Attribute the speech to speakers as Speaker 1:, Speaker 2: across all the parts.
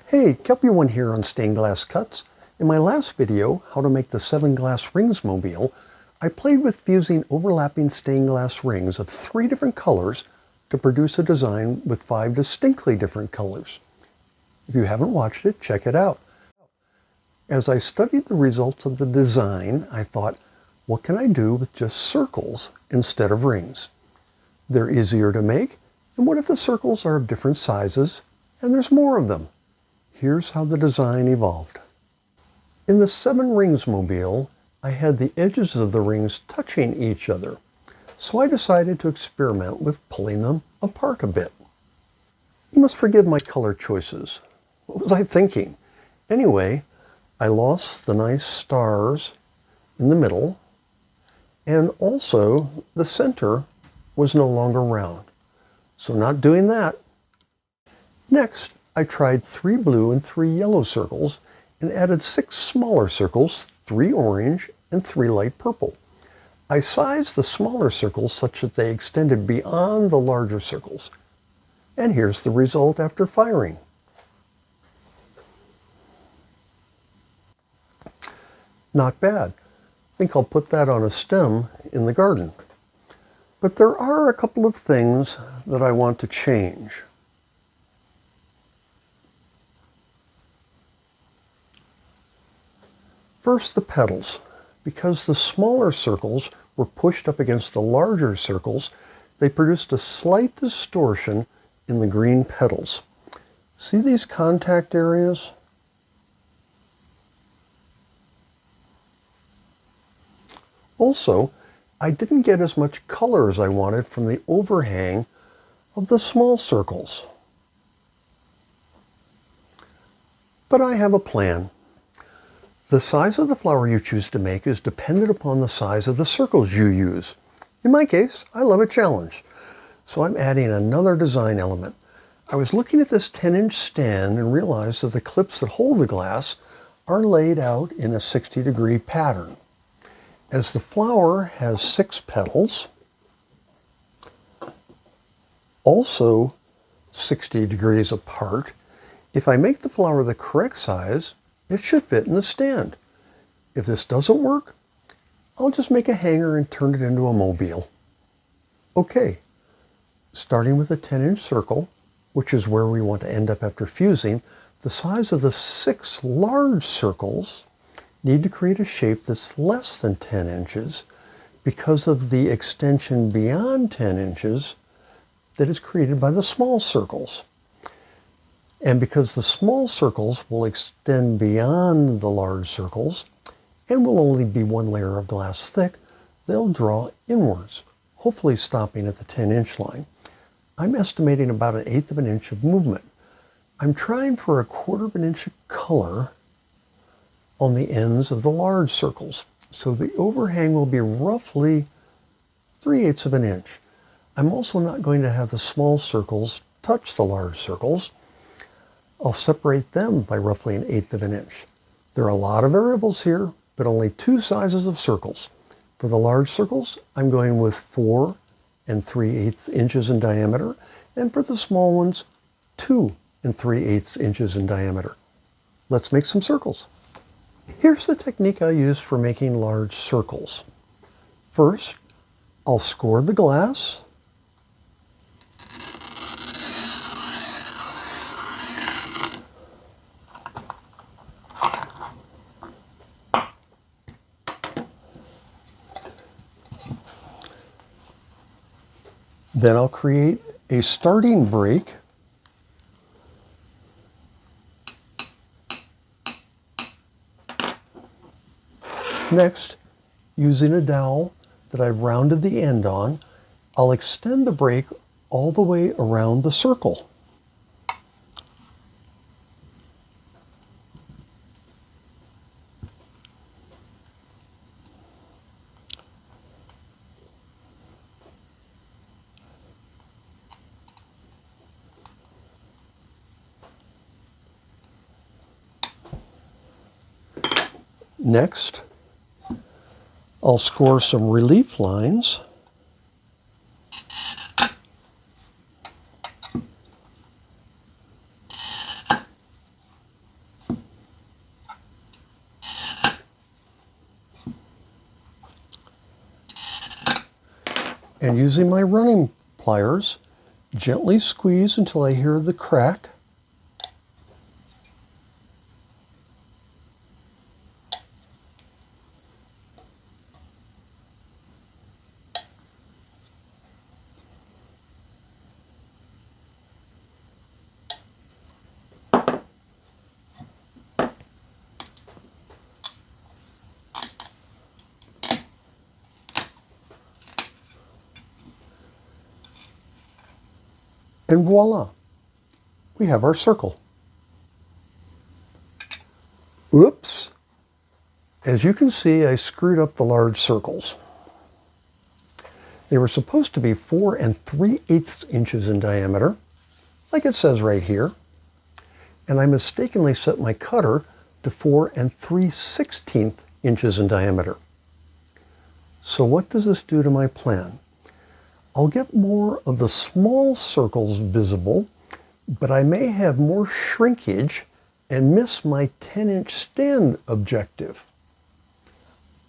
Speaker 1: Hey, Kelpieone here on Stainedglasscuts. In my last video, how to make the 7 glass rings mobile, I played with fusing overlapping stained glass rings of 3 different colors to produce a design with 5 distinctly different colors. If you haven't watched it, check it out. As I studied the results of the design, I thought, what can I do with just circles instead of rings? They're easier to make, and what if the circles are of different sizes and there's more of them? Here's how the design evolved. In the 7 rings mobile, I had the edges of the rings touching each other, so I decided to experiment with pulling them apart a bit. You must forgive my color choices. What was I thinking? Anyway, I lost the nice stars in the middle, and also the center was no longer round. So not doing that. Next, I tried 3 blue and 3 yellow circles and added 6 smaller circles, 3 orange and 3 light purple. I sized the smaller circles such that they extended beyond the larger circles. And here's the result after firing. Not bad. I think I'll put that on a stem in the garden. But there are a couple of things that I want to change. First, the petals. Because the smaller circles were pushed up against the larger circles, they produced a slight distortion in the green petals. See these contact areas? Also, I didn't get as much color as I wanted from the overhang of the small circles. But I have a plan. The size of the flower you choose to make is dependent upon the size of the circles you use. In my case, I love a challenge, so I'm adding another design element. I was looking at this 10-inch stand and realized that the clips that hold the glass are laid out in a 60-degree pattern. As the flower has 6 petals, also 60 degrees apart, if I make the flower the correct size, it should fit in the stand. If this doesn't work, I'll just make a hanger and turn it into a mobile. Okay, starting with a 10-inch circle, which is where we want to end up after fusing, the size of the 6 large circles need to create a shape that's less than 10 inches because of the extension beyond 10 inches that is created by the small circles. And because the small circles will extend beyond the large circles and will only be 1 layer of glass thick, they'll draw inwards, hopefully stopping at the 10-inch line. I'm estimating about 1/8 of an inch of movement. I'm trying for 1/4 of an inch of color on the ends of the large circles, so the overhang will be roughly 3/8 of an inch. I'm also not going to have the small circles touch the large circles. I'll separate them by roughly 1/8 of an inch. There are a lot of variables here, but only 2 sizes of circles. For the large circles, I'm going with 4 3/8 inches in diameter, and for the small ones, 2 3/8 inches in diameter. Let's make some circles. Here's the technique I use for making large circles. First, I'll score the glass. Then I'll create a starting break. Next, using a dowel that I've rounded the end on, I'll extend the break all the way around the circle. Next, I'll score some relief lines. And using my running pliers, gently squeeze until I hear the crack. And voila, we have our circle. Oops. As you can see, I screwed up the large circles. They were supposed to be 4 3/8 inches in diameter, like it says right here. And I mistakenly set my cutter to 4 3/16 inches in diameter. So what does this do to my plan? I'll get more of the small circles visible, but I may have more shrinkage and miss my 10-inch stand objective.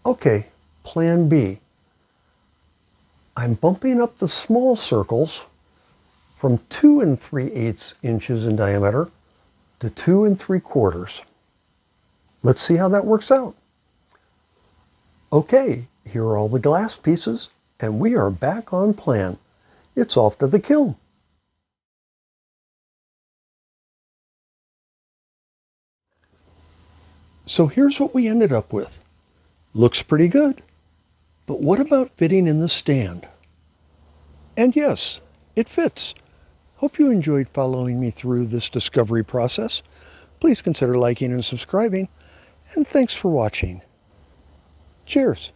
Speaker 1: Okay, plan B. I'm bumping up the small circles from 2 3/8 inches in diameter to 2 3/4. Let's see how that works out. Okay, here are all the glass pieces, and we are back on plan. It's off to the kiln. So here's what we ended up with. Looks pretty good. But what about fitting in the stand? And yes, it fits. Hope you enjoyed following me through this discovery process. Please consider liking and subscribing, and thanks for watching. Cheers.